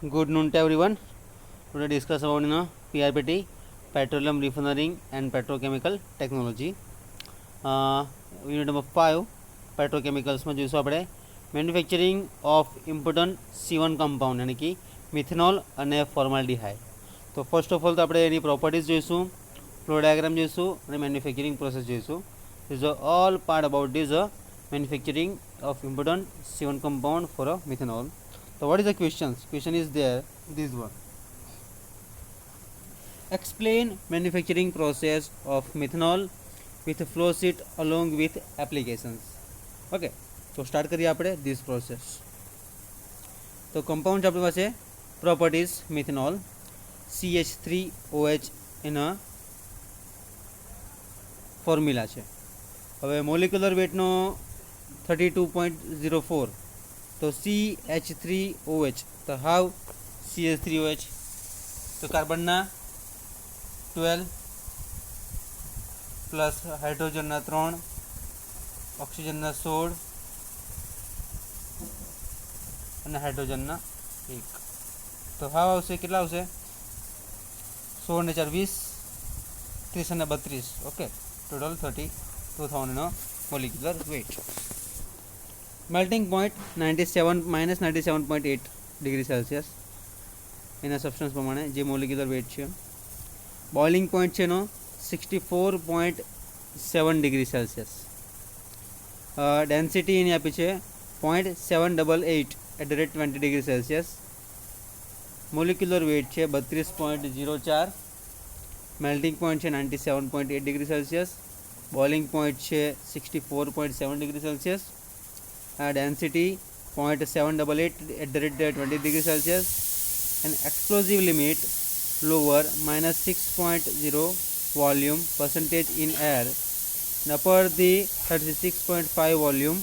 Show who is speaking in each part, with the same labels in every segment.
Speaker 1: Good noon to everyone. Today discuss about PRPT, petroleum refinery and petrochemical technology. Unit number 5 petrochemicals में જોઈશું આપણે manufacturing of important C1 compound એટલે કે methanol અને formaldehyde. તો first of all તો આપણે એની પ્રોપર્ટીઝ જોઈશું, ફ્લો ડાયાગ્રામ જોઈશું અને મેન્યુફેક્ચરિંગ પ્રોસેસ જોઈશું. This is all part about this manufacturing of important C1 compound for a methanol. So what is the questions? Question is there, this one. Explain manufacturing process of methanol with flow sheet along with applications. Okay, so start કરીએ આપણે this process. તો compound આપણી પાસે properties methanol CH3OH એના formula છે. હવે molecular વેટનો 32.04. તો CH3OH તો હાવ CH3OH તો કાર્બનના 12 પ્લસ હાઇડ્રોજનના 3, ઓક્સિજનના 16 અને હાઇડ્રોજનના 1. તો હાવ આવશે કેટલા આવશે 16 ને 4 20, 30 અને 32. Okay, total 32,000 molecular weight. Melting point 97.8 degree Celsius એના સબસ્ટન્સ પ્રમાણે જે મોલિક્યુલર વેટ છે. બોઇલિંગ પોઈન્ટ છે એનો 64.7 ડિગ્રી સેલ્સિયસ. ડેન્સિટી એની આપી છે 0.788 @ 20 ડિગ્રી સેલ્સિયસ. મોલિક્યુલર વેટ છે 32.04. મેલ્ટિંગ પોઈન્ટ છે 97.8 ડિગ્રી સેલ્સિયસ. બોઇલિંગ પોઈન્ટ છે 64.7 degree Celsius. Density 0.788 @ 20 degree Celsius, and explosive limit lower -6.0 volume percentage in air and upper the 36.5 volume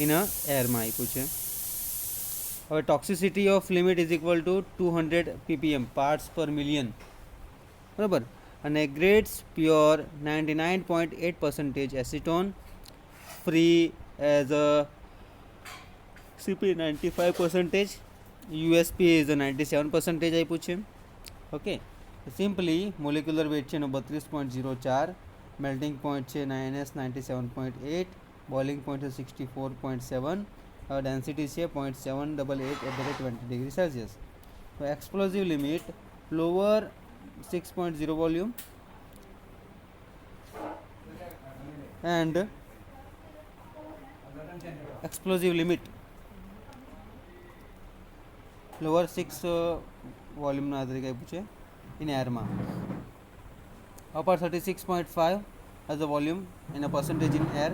Speaker 1: in a air માં આપ્યું છે. હવે toxicity of limit is equal to 200 ppm parts per million, બરાબર. અને grades pure 99.8% acetone, free as a CP 95%, USP is 97% આપ્યું છે. Okay, simply molecular weight છે એનો 32.04, મેલ્ટિંગ પોઈન્ટ છે -97.8, બોઇલિંગ પોઈન્ટ છે 64.7, ડેન્સિટી છે 0.788 @ 20 ડિગ્રી સેલ્સિયસ. તો explosive limit lower 6.0 volume and explosive limit lower 6 વોલ્યુમના તરીકે આપ્યું છે ઇન એરમાં. Upper 36.5 as a volume in a percentage in air.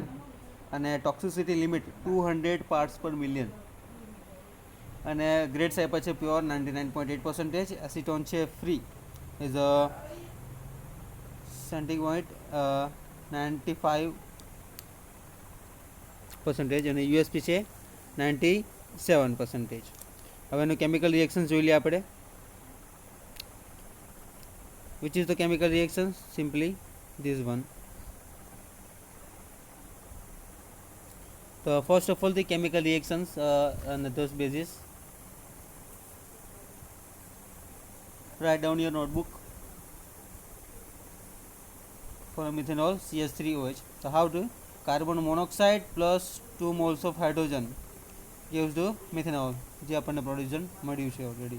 Speaker 1: અને toxicity limit 200 parts per million. અને ગ્રેડ્સ આપ્યા છે પ્યોર 99.8%, એસિટોન છે ફ્રી ઇઝ અ સેન્ટિગ્રેડ 95% અને યુએસપી છે 97%. હવે એનું કેમિકલ રિએક્શન જોઈ લઈએ આપણે. Which is the chemical reaction? Simply this one. તો first of all the chemical reactions on those basis. Write down your notebook. For methanol CH3OH. So how to? Carbon monoxide plus 2 moles of hydrogen gives the methanol, જે આપણને production મળ્યું છે already.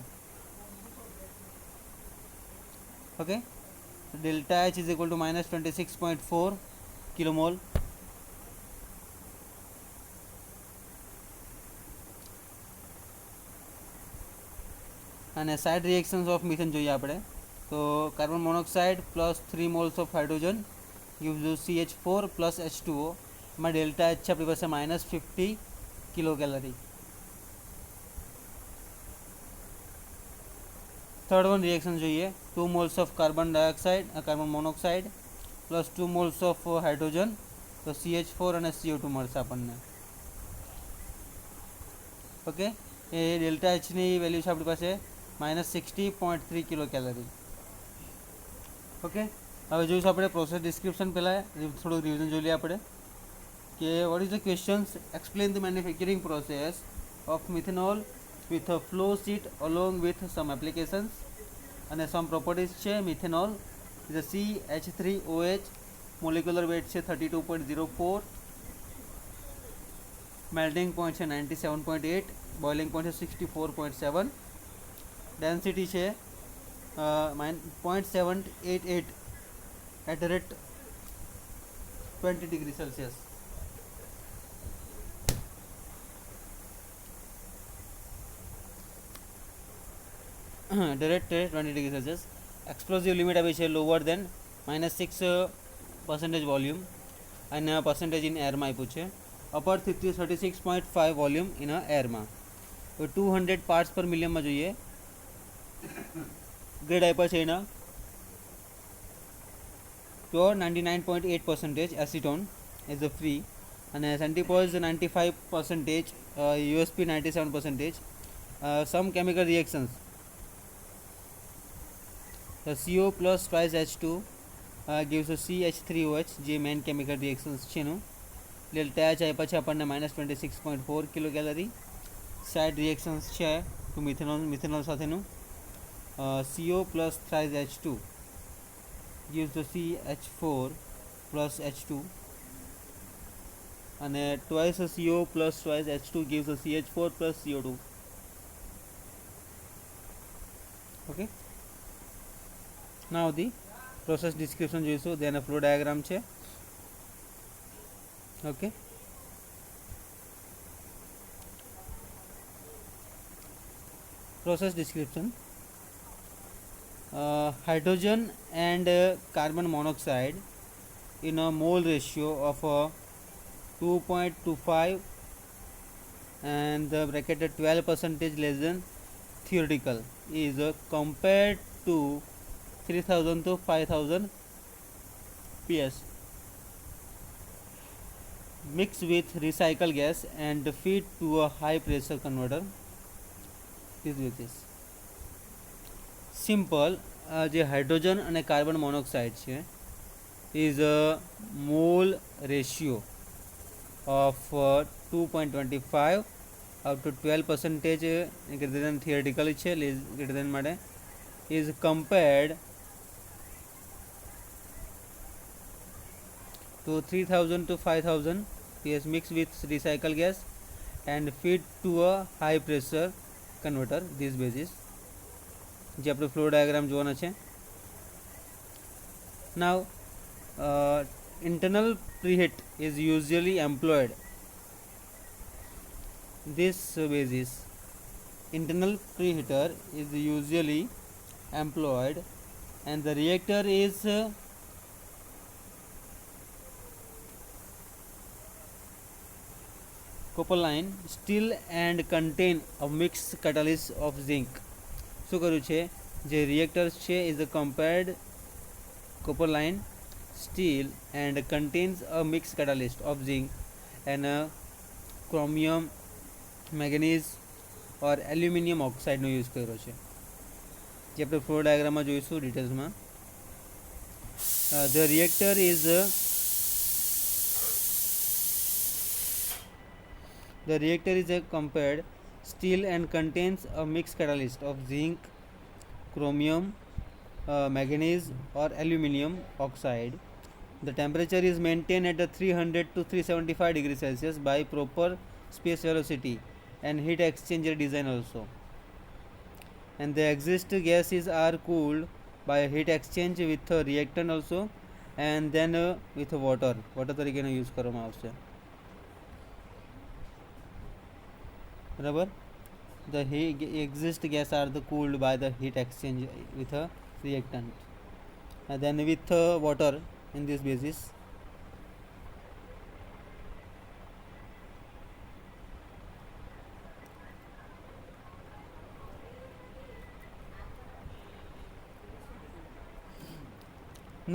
Speaker 1: Okay, delta H is equal to -26.4 kilomole. અને side reactions of methane જોઈએ આપણે. તો carbon monoxide plus 3 moles of hydrogen gives you CH4 plus H2O. એમાં delta H છે આપણી પાસે -50 kilocalorie. Third one reaction જોઈએ. 2 moles of carbon dioxide carbon monoxide plus 2 moles of hydrogen, તો CH4 અને CO2 મળશે આપણને. ઓકે, એ ડેલ્ટા Hની વેલ્યુ છે આપણી પાસે -60.3 કિલો કેલરી. ઓકે, હવે જોઈશું આપણે પ્રોસેસ ડિસ્ક્રિપ્શન. પહેલાં થોડુંક રિવિઝન જોઈ લઈએ આપણે કે what is the questions. Explain the manufacturing process of methanol with a flow sheet along with some applications and some properties છે. Methanol is a CH3OH, molecular weight છે 32.04, melting point છે 97.8, boiling point છે 64.7, density છે 0.788 at the rate 20 degree Celsius. Direct 20 degree Celsius. Explosive limit अभी છે lower than -6% volume and percentage in air માં આપ્યું છે. upper 36.5 volume in air માં. તો 200 parts per million માં જોઈએ. ગ્રેડ આપ્યા છે એના pure 99.8% acetone is a free and centipoise 95%, USP 97%. Some chemical reactions, the CO plus twice H2 gives a CH3OH, જે મેઇન કેમિકલ રિએક્શન્સ છે એનું. ડેલ્ટા એચ આપ્યા છે આપણને -26.4 કિલો કેલરી. સાઇડ રિએક્શન્સ છે ટુ મિથેનોલ સાથેનું. CO plus thrice H2 gives the CH4 plus H2 અને twice CO plus twice H2 gives the CH4 plus CO2. Okay, now the process description જોઈશું, then a flow diagram છે. Okay, process description. Hydrogen and carbon monoxide in a mole ratio of 2.25 and the bracketed 12% less than theoretical is compared to 3000 to 5000 PS. Mix with recycled gas and feed to a high pressure converter. This with this simple. જે hydrogen અને carbon monoxide છે is a mall ratio of 2.25 up to 12% greater than theoretically છે, greater than માટે is compared to 3000 to 5000 PS mixed with recycled gas and feed to a high pressure converter. This basis જે આપણે flow diagram જોવાના છે. નાવ internal preheat is usually employed. This basis internal preheater is usually employed and the reactor is copperline steel and contain a mixed catalyst of zinc. શું કર્યું છે, જે reactors છે is a compared copper lined steel and contains a mix catalyst of zinc and chromium manganese or aluminium ઓક્સાઇડનો use કર્યો છે, જે આપણે ફ્લો ડાયાગ્રામમાં જોઈશું ડિટેલ્સમાં. The reactor is a compared steel and contains a mixed catalyst of zinc, chromium, manganese or aluminium oxide. The temperature is maintained at 300 to 375 degrees Celsius by proper space velocity and heat exchanger design also. And the exhaust gases are cooled by a heat exchange with a reactant also and then with water તરીકેનો use કરવામાં આવશે. બરાબર. The exhaust gas are cooled by the heat exchange with a reactant and then with water in this basis.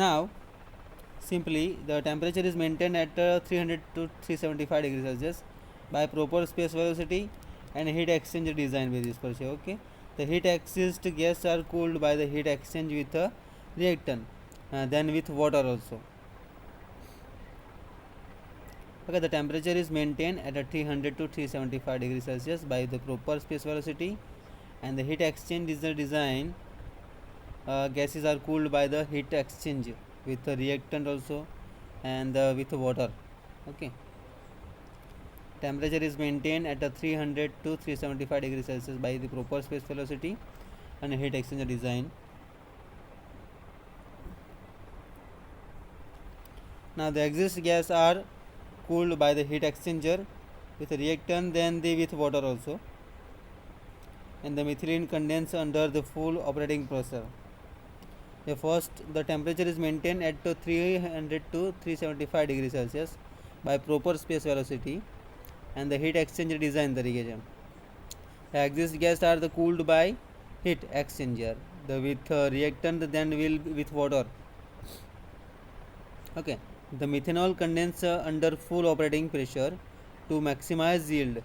Speaker 1: Now simply the temperature is maintained at 300 to 375 degrees Celsius by proper space velocity and heat exchanger design basis પર છે. Okay, the heat exhaust gas are cooled by the heat exchange with a reactant then with water also. Okay, the temperature is maintained at a 300 to 375 degrees Celsius by the proper space velocity, and the heat exchange is the design. Gases are cooled by the heat exchange with a reactant also, and with water. Okay, temperature is maintained at a 300 to 375 degrees Celsius by the proper space velocity and heat exchanger design. Now the exhaust gas are cooled by the heat exchanger with a reactant, then with water also, and the methylene condense under the full operating pressure. First, the temperature is maintained at 300 to 375 degrees Celsius by proper space velocity and the heat exchanger design तरीके से. The exhaust gas are the cooled by heat exchanger, the with reactant then will with water. Okay, the methanol condense under full operating pressure to maximize yield,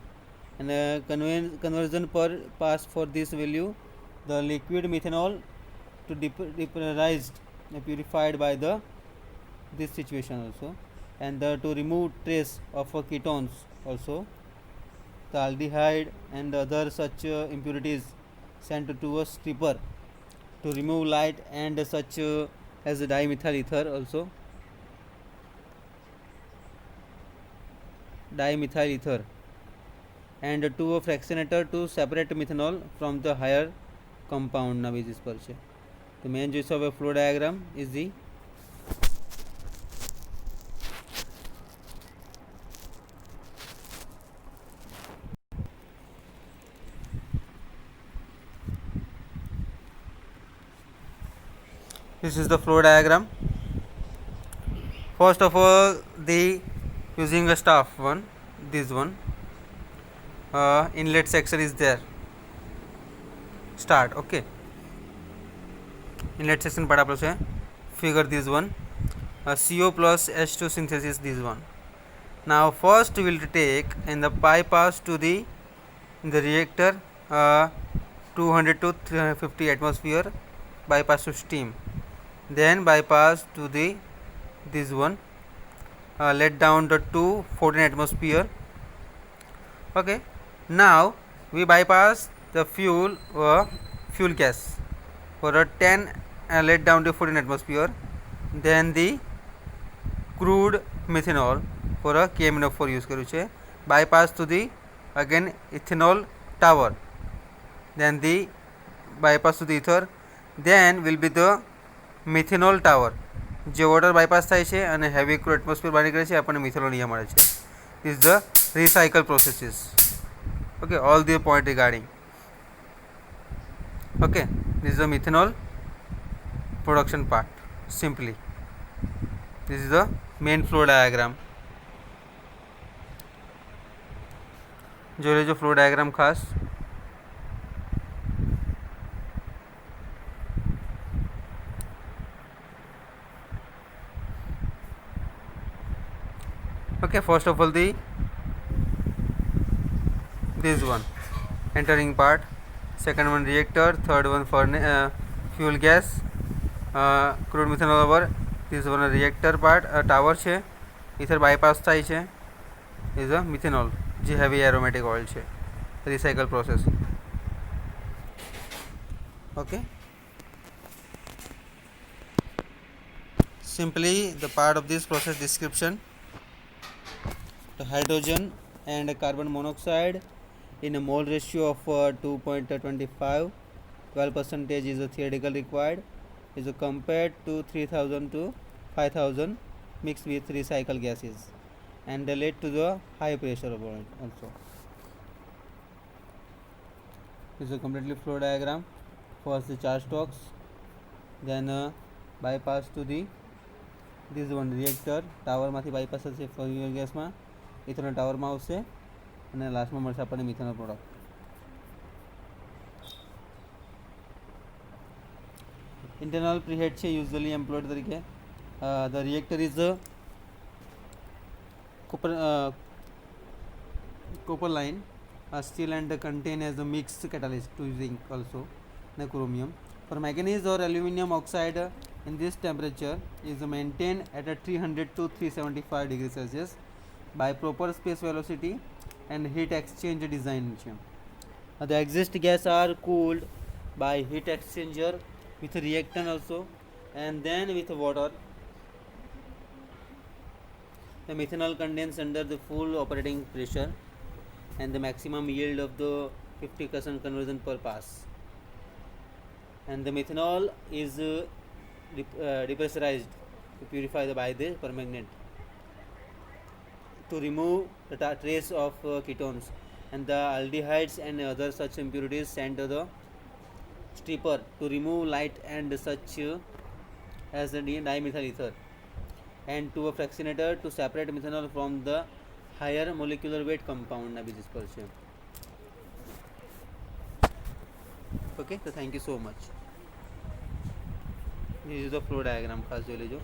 Speaker 1: and conversion per pass for this value. The liquid methanol to depressurized purified by the this situation also, and to remove trace of ketones also, the aldehyde and other such impurities sent to a stripper to remove light, and such as dimethyl ether also, dimethyl ether, and to a fractionator to separate methanol from the higher compound na basis पर છે. The main use of a flow diagram is the this is the flow diagram. First of all, the using a staff one, this one inlet section is there. Start. Okay, inlet section पढ़ा आपलोग से. Figure this one, CO plus H2 synthesis this one. Now first we will take in the bypass to the reactor 200 to 350 atmosphere bypass to steam, then bypass to the this one, let down the to 14 atmosphere. Okay, now we bypass the fuel gas for a 10 let down to 14 atmosphere, then the crude methanol for a KMNO4 use કર્યું છે. Bypass to the again ethanol tower, then the bypass to the ether, then will be the methanol tower જે water bypass થાય છે અને heavy crude atmosphere બહાર નીકળે છે, આપણને મિથેનોલ અહીંયા મળે છે. This is the recycle processes. Okay, all the point regarding. Okay, this is the methanol production part. Simply, this is the main flow diagram. जो लेजो फ्लो डायग्राम खास. Okay, first of all the this one entering part, second one reactor, third one furnace, fuel gas, crude methanol over, this one reactor part, tower છે, ether bypass થાય છે, is a methanol જે heavy aromatic oil છે, recycle process. Okay, simply the part of this process description. The hydrogen and carbon monoxide in a mole ratio of 2.25, 12% is a theoretical required, is compared to 3000 to 5000 mixed with recycled gases, and relate to the high pressure also. This is a completely flow diagram. First the charge stocks, then bypass to the this one reactor tower માંથી bypass થશે fuel gas માં, ethanol tower માં આવશે, અને લાસ્ટમાં મળશે આપણને methanol product. internal preheat છે usually employed તરીકે. The reactor is a copper line, steel, and contain as a mixed catalyst to zinc also, and chromium. For manganese or aluminum oxide in this temperature is maintained at a 300 to 375 degrees Celsius by proper space velocity and heat exchange design છે. The exhaust gas are cooled by heat exchanger with reactant also, and then with water. The methanol condenses under the full operating pressure, and the maximum yield of the 50% conversion per pass. And the methanol is depressurized to purify by the permanganate to remove the trace of ketones, and the aldehydes and other such impurities sent to the stripper to remove light and such as the dimethyl ether, and to a fractionator to separate methanol from the higher molecular weight compound ના basis પર છે. Okay, so thank you so much. This is the flow diagram, ખાસ જોઈ લેજો.